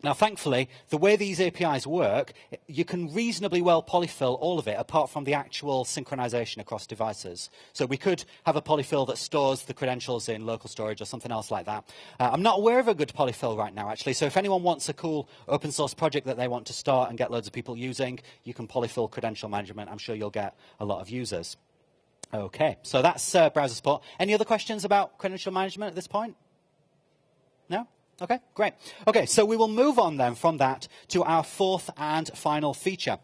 Now, thankfully, the way these APIs work, you can reasonably well polyfill all of it, apart from the actual synchronization across devices. So we could have a polyfill that stores the credentials in local storage or something else like that. I'm not aware of a good polyfill right now, actually. So if anyone wants a cool open source project that they want to start and get loads of people using, you can polyfill credential management. I'm sure you'll get a lot of users. OK, so that's browser support. Any other questions about credential management at this point? No? OK, great. OK, so we will move on then from that to our fourth and final feature.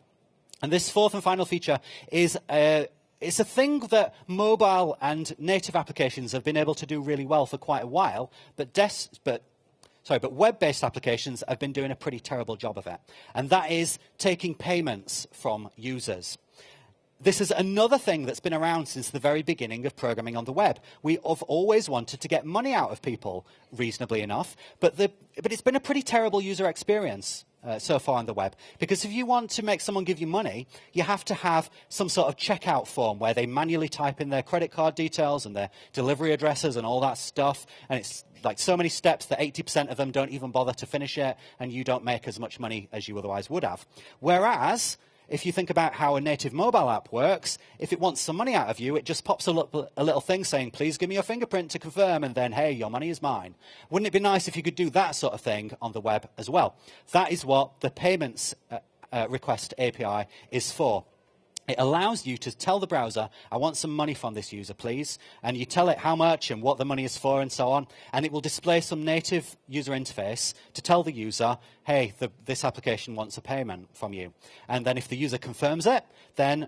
And this fourth and final feature is it's a thing that mobile and native applications have been able to do really well for quite a while, but web-based applications have been doing a pretty terrible job of it. And that is taking payments from users. This is another thing that's been around since the very beginning of programming on the web. We have always wanted to get money out of people, reasonably enough, but it's been a pretty terrible user experience so far on the web. Because if you want to make someone give you money, you have to have some sort of checkout form where they manually type in their credit card details and their delivery addresses and all that stuff. And it's like so many steps that 80% of them don't even bother to finish it, and you don't make as much money as you otherwise would have. Whereas, if you think about how a native mobile app works, if it wants some money out of you, it just pops a little thing saying, please give me your fingerprint to confirm, and then, hey, your money is mine. Wouldn't it be nice if you could do that sort of thing on the web as well? That is what the payments request API is for. It allows you to tell the browser, I want some money from this user, please. And you tell it how much and what the money is for and so on. And it will display some native user interface to tell the user, hey, this application wants a payment from you. And then if the user confirms it, then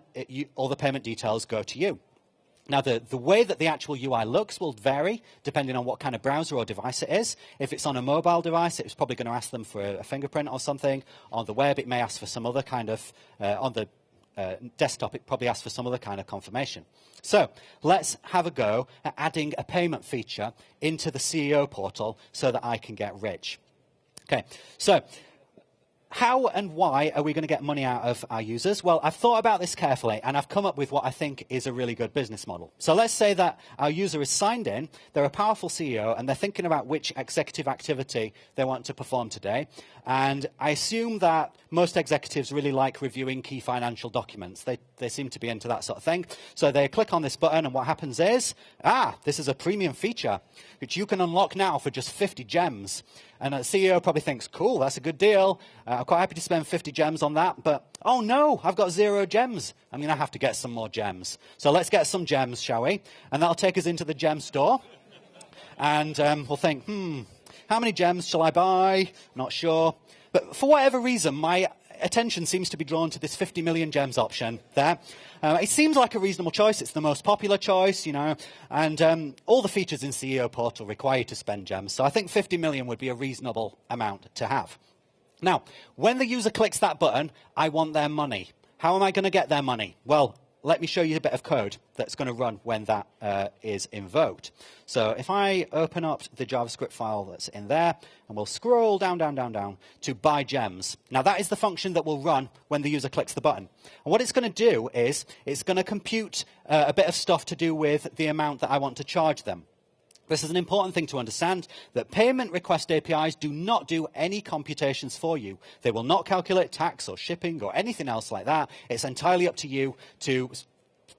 all the payment details go to you. Now, the way that the actual UI looks will vary depending on what kind of browser or device it is. If it's on a mobile device, it's probably going to ask them for a fingerprint or something. On the web, it may ask for some other kind of, on the desktop, it probably asks for some other kind of confirmation. So let's have a go at adding a payment feature into the CEO portal so that I can get rich. OK, so how and why are we going to get money out of our users? Well, I've thought about this carefully, and I've come up with what I think is a really good business model. So let's say that our user is signed in, they're a powerful CEO, and they're thinking about which executive activity they want to perform today. And I assume that most executives really like reviewing key financial documents. They seem to be into that sort of thing. So they click on this button, and what happens is, this is a premium feature, which you can unlock now for just 50 gems. And the CEO probably thinks, cool, that's a good deal. I'm quite happy to spend 50 gems on that. But, oh, no, I've got 0 gems. I'm going to have to get some more gems. So let's get some gems, shall we? And that'll take us into the gem store. And we'll think, how many gems shall I buy? Not sure. But for whatever reason, my attention seems to be drawn to this 50 million gems option there. It seems like a reasonable choice. It's the most popular choice, you know, and all the features in CEO Portal require you to spend gems. So I think 50 million would be a reasonable amount to have. Now, when the user clicks that button, I want their money. How am I going to get their money? Well, let me show you a bit of code that's going to run when that is invoked. So if I open up the JavaScript file that's in there, and we'll scroll down to buy gems. Now, that is the function that will run when the user clicks the button. And what it's going to do is it's going to compute a bit of stuff to do with the amount that I want to charge them. This is an important thing to understand, that payment request APIs do not do any computations for you. They will not calculate tax or shipping or anything else like that. It's entirely up to you to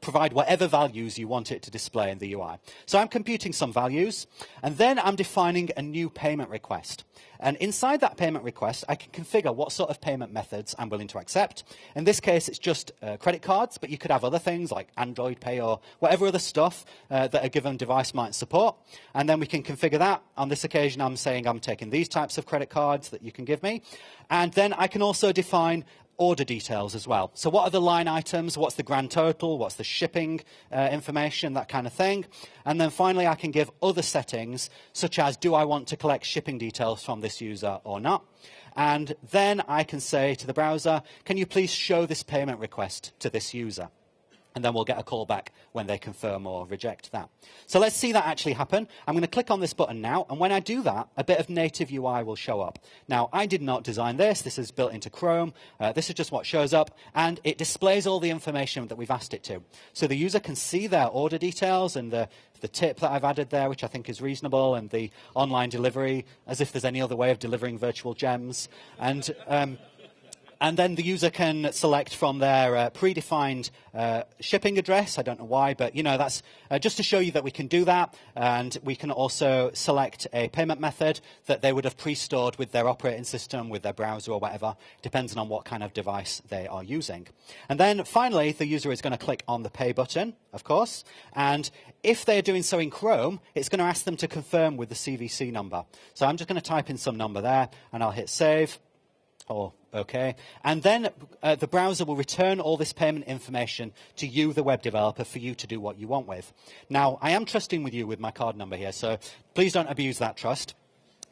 provide whatever values you want it to display in the UI. So I'm computing some values, and then I'm defining a new payment request. And inside that payment request, I can configure what sort of payment methods I'm willing to accept. In this case, it's just credit cards, but you could have other things like Android Pay or whatever other stuff that a given device might support. And then we can configure that. On this occasion, I'm saying I'm taking these types of credit cards that you can give me. And then I can also define order details as well. So what are the line items? What's the grand total? What's the shipping information? That kind of thing. And then finally, I can give other settings, such as do I want to collect shipping details from this user or not? And then I can say to the browser, can you please show this payment request to this user? and then we'll get a call back when they confirm or reject that. So let's see that actually happen. I'm going to click on this button now, and when I do that, a bit of native UI will show up. Now, I did not design this. This is built into Chrome. This is just what shows up, and it displays all the information that we've asked it to. So the user can see their order details and the tip that I've added there, which I think is reasonable, and the online delivery, as if there's any other way of delivering virtual gems. And then the user can select from their predefined shipping address. I don't know why, but that's just to show you that we can do that. And we can also select a payment method that they would have pre-stored with their operating system, with their browser or whatever, depending on what kind of device they are using. And then finally, the user is going to click on the pay button, of course. And if they're doing so in Chrome, it's going to ask them to confirm with the CVC number. So I'm just going to type in some number there, and I'll hit save. Or OK. And then the browser will return all this payment information to you, the web developer, for you to do what you want with. Now, I am trusting with you with my card number here, so please don't abuse that trust.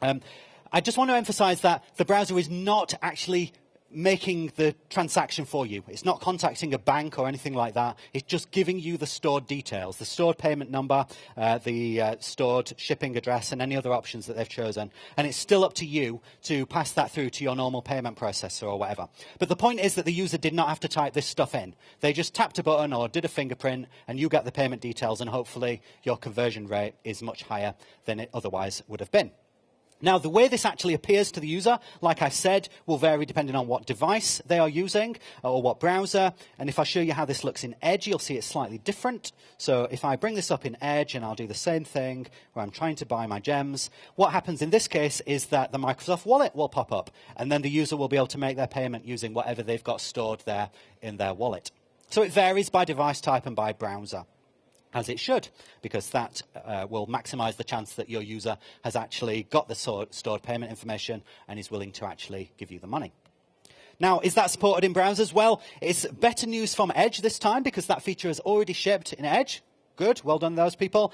I just want to emphasize that the browser is not actually making the transaction for you. It's not contacting a bank or anything like that. It's just giving you the stored details, the stored payment number, the stored shipping address, and any other options that they've chosen. And it's still up to you to pass that through to your normal payment processor or whatever. But the point is that the user did not have to type this stuff in. They just tapped a button or did a fingerprint, and you get the payment details, and hopefully your conversion rate is much higher than it otherwise would have been. Now, the way this actually appears to the user, like I said, will vary depending on what device they are using or what browser. And if I show you how this looks in Edge, you'll see it's slightly different. So if I bring this up in Edge and I'll do the same thing where I'm trying to buy my gems, what happens in this case is that the Microsoft Wallet will pop up, and then the user will be able to make their payment using whatever they've got stored there in their wallet. So it varies by device type and by browser, as it should, because that will maximize the chance that your user has actually got the stored payment information and is willing to actually give you the money. Now, is that supported in browsers? Well, it's better news from Edge this time, because that feature is already shipped in Edge. Good, well done those people.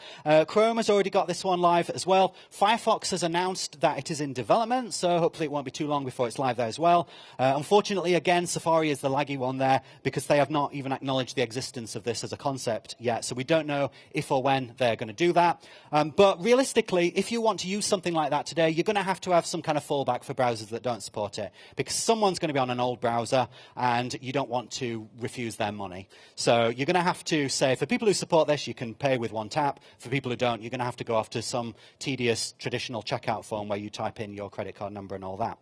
Chrome has already got this one live as well. Firefox has announced that it is in development, so hopefully it won't be too long before it's live there as well. Unfortunately, again, Safari is the laggy one there, because they have not even acknowledged the existence of this as a concept yet. So we don't know if or when they're going to do that. But realistically, if you want to use something like that today, you're going to have some kind of fallback for browsers that don't support it, because someone's going to be on an old browser and you don't want to refuse their money. So you're going to have to say, for people who support this, you can pay with one tap. For people who don't, you're going to have to go off to some tedious traditional checkout form where you type in your credit card number and all that.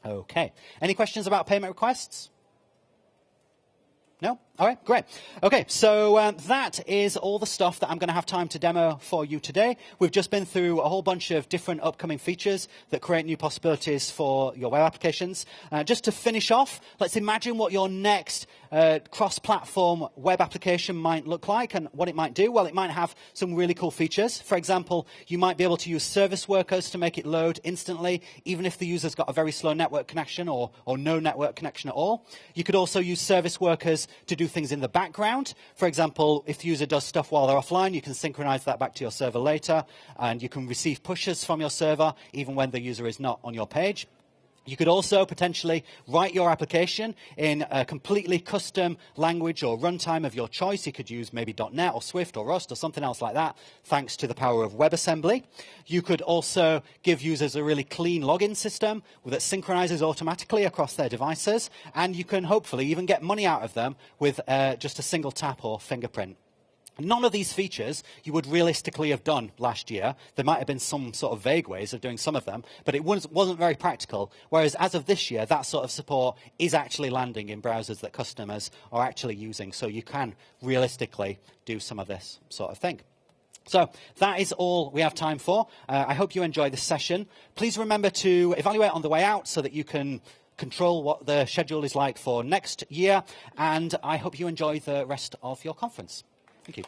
Okay. Any questions about payment requests? No? All right, great. Okay, so that is all the stuff that I'm going to have time to demo for you today. We've just been through a whole bunch of different upcoming features that create new possibilities for your web applications. Just to finish off, let's imagine what your next cross-platform web application might look like and what it might do. Well, it might have some really cool features. For example, you might be able to use service workers to make it load instantly, even if the user's got a very slow network connection or no network connection at all. You could also use service workers to do things in the background. For example, if the user does stuff while they're offline, you can synchronize that back to your server later, and you can receive pushes from your server even when the user is not on your page. You could also potentially write your application in a completely custom language or runtime of your choice. You could use maybe .NET or Swift or Rust or something else like that, thanks to the power of WebAssembly. You could also give users a really clean login system that synchronizes automatically across their devices, and you can hopefully even get money out of them with just a single tap or fingerprint. None of these features you would realistically have done last year. There might have been some sort of vague ways of doing some of them, but it wasn't very practical. Whereas as of this year, that sort of support is actually landing in browsers that customers are actually using. So you can realistically do some of this sort of thing. So that is all we have time for. I hope you enjoy this session. Please remember to evaluate on the way out so that you can control what the schedule is like for next year. And I hope you enjoy the rest of your conference. Thank you.